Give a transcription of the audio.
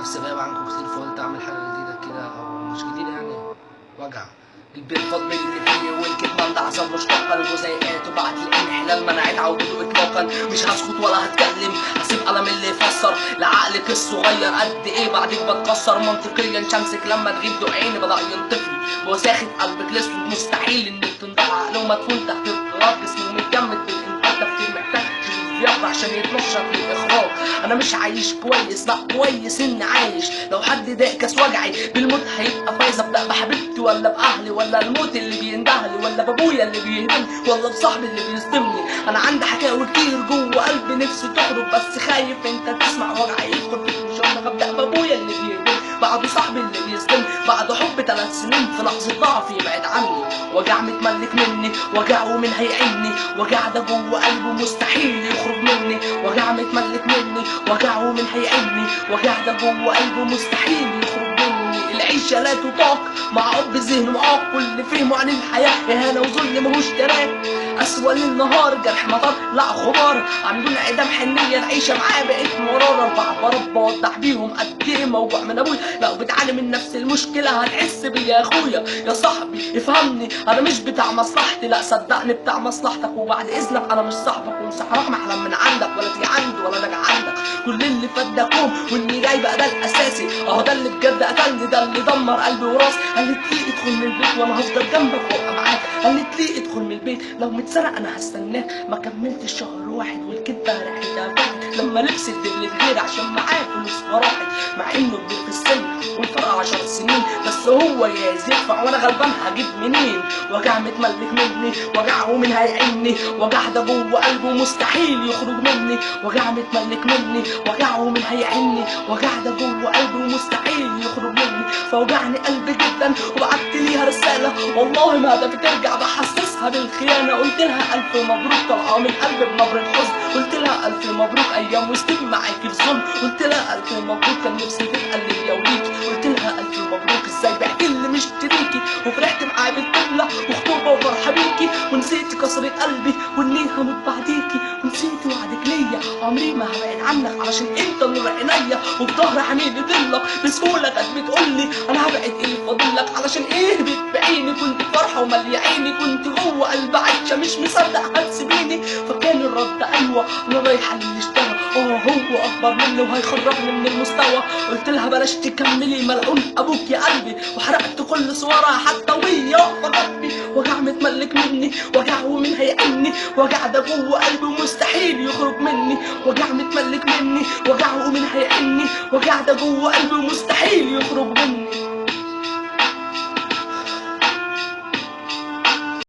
نفسي غايب عنكم كتير، فقلت اعمل حاجه جديده كده، او مش جديده يعني، وجع البيت فاض اللي فيه والكتمان ده عذاب مشتق الجزيئات وبعد الانحلال منعت عودته اطلاقا. مش هسكت ولا هتكلم، هسيب قلم اللي يفسر لعقلك الصغير قد ايه بعدك بتكسر. منطقيا شمسك لما تغيب دعيني بدا ينطفي وساخد قلبك الاسود. مستحيل انك تنضح عقل ومدفون تحت التراب، جسمه متجمد بالانتاج تفكير محتاج يفرح عشان يتنشط للاخراج. انا مش عايش كويس، لا كويس اني عايش. لو حد ضايق كاس وجعي بالموت هيبقى فايز. ابدا بحبيبتي ولا باهلي، ولا الموت اللي بيندهلي، ولا بابويا اللي بيهدمني، ولا بصاحبي اللي بيصدمني. انا عندي حكاوي كتير جوه قلبي نفسي تخرج، بس خايف انت تسمع وجعي يدخل فيك. مش هقدر ابدا بابويا اللي بيهدمني، بعده صاحبي اللي بيصدمني، بعد حب 3 سنين في لحظه ضعف يبعد عني. وجع متملك مني، وجع ومن هيعني، وجع ده جوه قلبه مستحيل يخرج مني. وجع متملك مني، وجع ومن هيعني، وجع ده جوه قلبه مستحيل يخرج مني. العيشه لا تطاق مع اب ذهن معاق، كل فهمه عن الحياه اهانه وذل ماهوش تراك. اسوأ للنهار جرح مطر لا غبار، عندنا اعدام حنيه العيشه معاه بقت مراره. بعبر بوضح بيهم قد ايه موجوع من ابويا. لو بتعاني من نفس المشكله هتحس بيا يا اخويا. يا صاحبي افهمني، انا مش بتاع مصلحتي، لا صدقني بتاع مصلحتك. وبعد اذنك انا مش صاحبك ومش هروح محلم من عندك، ولا تيجي عندي ولا انا عندك. كل اللي فات ده كوم واللي جاي بقى ده الاساسي. اهو ده اللي بجد قتلني، ده اللي دمر قلبي وراسي. قالت لي ادخل من البيت وانا هفضل جنبك وابقى معاك. قالت لي ادخل من البيت لو متسرق انا هستناك. ما كملتش شهر واحد والكدبه ريحتها فاتت، لما لبست دبل غير عشان معاه فلوس فراحت. مع انه كبير في السن والفرق 10 سنين، بس هو ياز يدفع وانا غلبان هجيب منين. وجع متملك مني، وجع ومن هيعني، وجع ده جوه قلبه مستحيل يخرج مني. وجع متملك مني، وجع ومن هيعني، وجع ده جوه قلبه مستحيل يخرج مني. فوجعني قلبي جدا وبعت ليها رساله، والله ما هدفي ترجع بحسسها بالخيانه. قلت لها الف مبروك طالعه من قلبي بنبره حزن. قلت لها الف مبروك ايام وسنين معاكي في ظلم. قلت لها الف مبروك كان نفسي تبقى ليا وليكي. قلت لها الف مبروك ازاي بعت اللي مشتريكي. وفرحت معاه بالقبله وخطوبه وفرحه بيكي، ونسيتي كسرة قلبي واني هموت بعديكي. ونسيتي وعدك ليا عمري ما هبعد عنك، علشان انت نور عينيا وفي ظهر حميدي ضلك. بسهوله كانت بتقولي انا هبعد ايه فاضلك، علشان ايه بتبعيني. كنت فرحه وماليه عيني، كنت جوه قلب عايشه مش مصدق هتسيبيني. فكان الرد ايوه انا رايحه اللي اشتغل، هو اكبر مني وهيخرجني من المستوى. قلت لها بلاش تكملي ملعون ابوك يا قلبي، وحرقت كل صورها حتى وهي واقفه جنبي. وجع متملك مني، وجع ومن هيعني، وجع ده جوه قلبي مستحيل يخرج مني. وجع متملك مني، وجع ومن هيعني، وجع ده جوه قلبي مستحيل